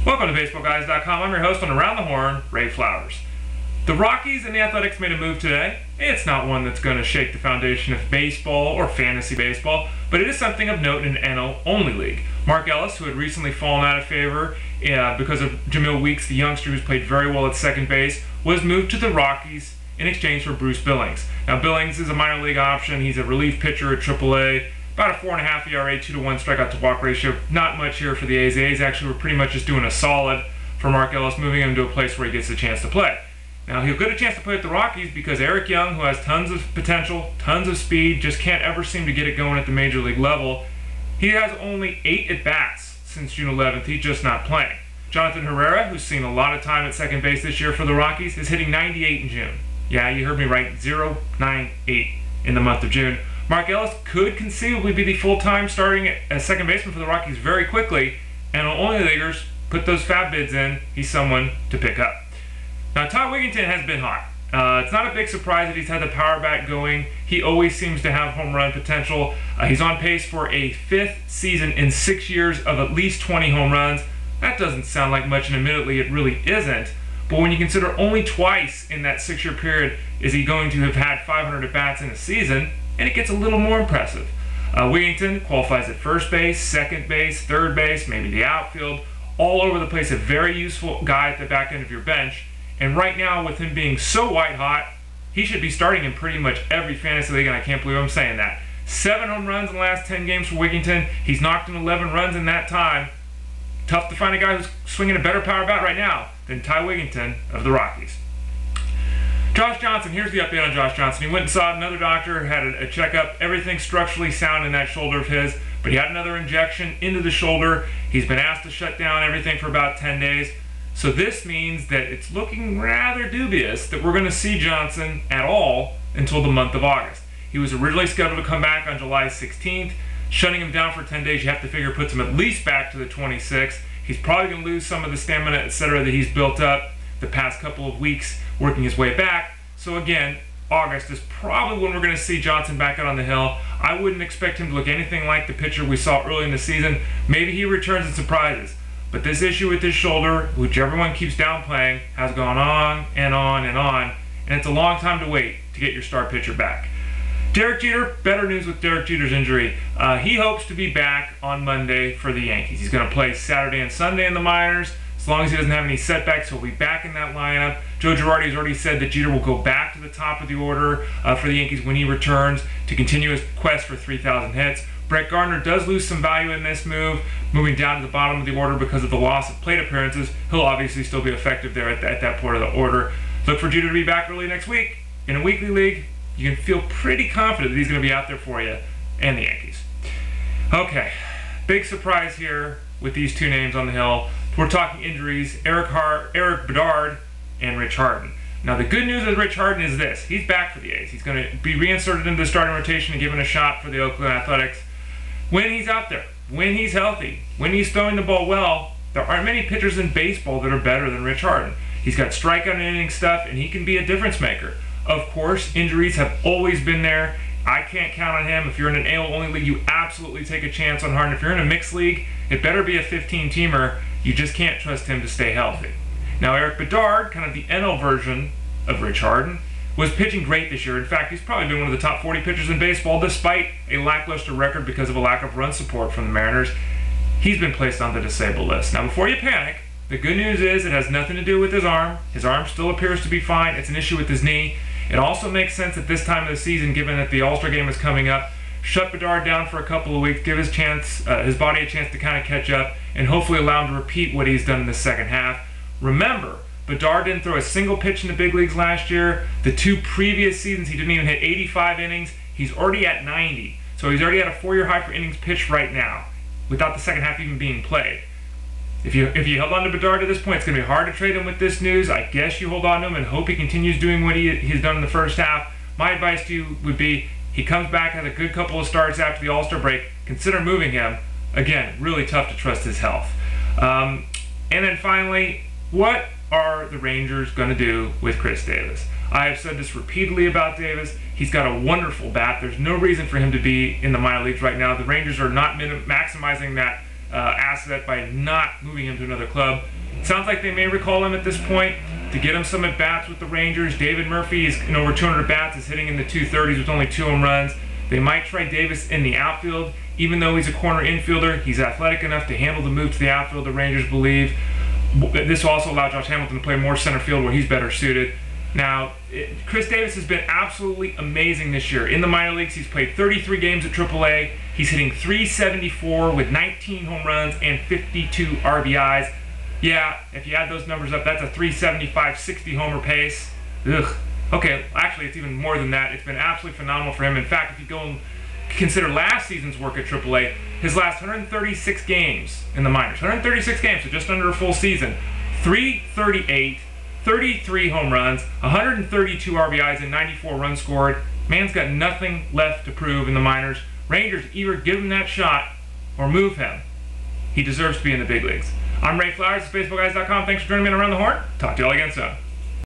Welcome to BaseballGuys.com. I'm your host on Around the Horn, Ray Flowers. The Rockies and the Athletics made a move today. It's not one that's going to shake the foundation of baseball or fantasy baseball, but it is something of note in an NL-only league. Mark Ellis, who had recently fallen out of favor because of Jamil Weeks, the youngster who's played very well at second base, was moved to the Rockies in exchange for Bruce Billings. Now, Billings is a minor league option. He's a relief pitcher at AAA. About a 4.5 ERA, 2-to-1 strikeout to walk ratio. Not much here for the A's. The A's actually were pretty much just doing a solid for Mark Ellis, moving him to a place where he gets a chance to play. Now, he'll get a chance to play at the Rockies because Eric Young, who has tons of potential, tons of speed, just can't ever seem to get it going at the major league level. He has only 8 at-bats since June 11th. He's just not playing. Jonathan Herrera, who's seen a lot of time at second base this year for the Rockies, is hitting 98 in June. Yeah, you heard me right, 0.98 in the month of June. Mark Ellis could conceivably be the full-time starting as second baseman for the Rockies very quickly, and only leaguers put those fab bids in. He's someone to pick up. Now, Ty Wigginton has been hot. It's not a big surprise that he's had the power bat going. He always seems to have home run potential. He's on pace for a 5th season in 6 years of at least 20 home runs. That doesn't sound like much, and admittedly it really isn't. But when you consider only twice in that 6-year period is he going to have had 500 at-bats in a season, and it gets a little more impressive. Wigginton qualifies at first base, second base, third base, maybe the outfield, all over the place. A very useful guy at the back end of your bench. And right now, with him being so white hot, he should be starting in pretty much every fantasy league, and I can't believe I'm saying that. 7 home runs in the last 10 games for Wigginton. He's knocked in 11 runs in that time. Tough to find a guy who's swinging a better power bat right now than Ty Wigginton of the Rockies. Josh Johnson, here's the update on Josh Johnson. He went and saw another doctor, had a checkup. Everything's structurally sound in that shoulder of his, but he had another injection into the shoulder. He's been asked to shut down everything for about 10 days. So this means that it's looking rather dubious that we're going to see Johnson at all until the month of August. He was originally scheduled to come back on July 16th. Shutting him down for 10 days, you have to figure, puts him at least back to the 26th. He's probably going to lose some of the stamina, etc., that he's built up the past couple of weeks working his way back. So again, August is probably when we're going to see Johnson back out on the hill. I wouldn't expect him to look anything like the pitcher we saw early in the season. Maybe he returns and surprises. But this issue with his shoulder, which everyone keeps downplaying, has gone on and on and on. And it's a long time to wait to get your star pitcher back. Derek Jeter, better news with Derek Jeter's injury. He hopes to be back on Monday for the Yankees. He's going to play Saturday and Sunday in the minors. As long as he doesn't have any setbacks, he'll be back in that lineup. Joe Girardi has already said that Jeter will go back to the top of the order for the Yankees when he returns to continue his quest for 3,000 hits. Brett Gardner does lose some value in this move, moving down to the bottom of the order because of the loss of plate appearances. He'll obviously still be effective there at that part of the order. Look for Jeter to be back early next week. In a weekly league, you can feel pretty confident that he's going to be out there for you and the Yankees. Okay, big surprise here with these two names on the hill. We're talking injuries, Eric Bedard and Rich Harden. Now, the good news with Rich Harden is this. He's back for the A's. He's going to be reinserted into the starting rotation and given a shot for the Oakland Athletics. When he's out there, when he's healthy, when he's throwing the ball well, there aren't many pitchers in baseball that are better than Rich Harden. He's got strikeout and inning stuff, and he can be a difference maker. Of course, injuries have always been there. I can't count on him. If you're in an AL-only league, you absolutely take a chance on Harden. If you're in a mixed league, it better be a 15-teamer. You just can't trust him to stay healthy. Now, Eric Bedard, kind of the NL version of Rich Harden, was pitching great this year. In fact, he's probably been one of the top 40 pitchers in baseball, despite a lackluster record because of a lack of run support from the Mariners. He's been placed on the disabled list. Now, before you panic, the good news is it has nothing to do with his arm. His arm still appears to be fine. It's an issue with his knee. It also makes sense at this time of the season, given that the All-Star game is coming up. Shut Bedard down for a couple of weeks, give his body a chance to kind of catch up, and hopefully allow him to repeat what he's done in the second half. Remember, Bedard didn't throw a single pitch in the big leagues last year. The 2 previous seasons, he didn't even hit 85 innings. He's already at 90. So he's already at a 4-year high for innings pitched right now, without the second half even being played. If you held on to Bedard at this point, it's going to be hard to trade him with this news. I guess you hold on to him and hope he continues doing what he's done in the first half. My advice to you would be, he comes back, has a good couple of starts after the All-Star break, consider moving him. Again, really tough to trust his health. And then finally, what are the Rangers going to do with Chris Davis? I have said this repeatedly about Davis. He's got a wonderful bat. There's no reason for him to be in the minor leagues right now. The Rangers are not maximizing that asset by not moving him to another club. Sounds like they may recall him at this point to get him some at-bats with the Rangers. David Murphy is in over 200 bats, is hitting in the 230s with only 2 home runs. They might try Davis in the outfield. Even though he's a corner infielder, he's athletic enough to handle the move to the outfield, the Rangers believe. This will also allow Josh Hamilton to play more center field where he's better suited. Now, Chris Davis has been absolutely amazing this year. In the minor leagues, he's played 33 games at AAA. He's hitting .374 with 19 home runs and 52 RBIs. Yeah, if you add those numbers up, that's a .375 60 homer pace. Ugh. Okay, actually, it's even more than that. It's been absolutely phenomenal for him. In fact, if you go and consider last season's work at AAA, his last 136 games in the minors, 136 games, so just under a full season, .338, 33 home runs, 132 RBIs, and 94 runs scored. Man's got nothing left to prove in the minors. Rangers either give him that shot or move him. He deserves to be in the big leagues. I'm Ray Flowers, BaseballGuys.com. Thanks for joining me on Around the Horn. Talk to y'all again soon.